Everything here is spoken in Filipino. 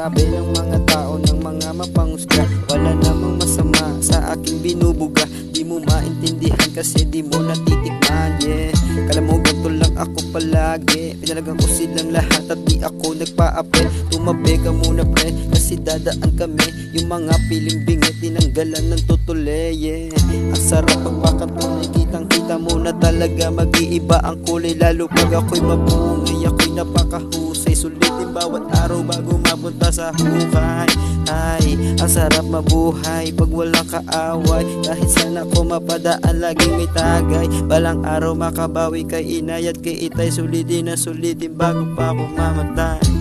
sinasabi ng mga tao, ng mga mapangusga. Wala namang masama sa aking binubuga. Di mo maintindihan kasi di mo natitikman, yeah. Kala mo ganito lang ako palagi. Pinalagan ko silang lahat at di ako nagpa-ape. Tumabi ka muna pre, kasi dadaan kami. Yung mga piling bingit, tinanggalan ng tutuli, yeah. Ang sarap pagpakatunay, kitang-kita mo na talaga mag-iiba ang kulay. Lalo pag ako'y mabungay, ako'y napakahusay. Sulitin bawat araw bago mapunta sa hukay. Ay, ang sarap mabuhay pag walang kaaway. Kahit sana ko mapadaan, laging may tagay. Balang araw makabawi kay inay at kay itay. Sulitin na sulitin bago pa ako mamatay.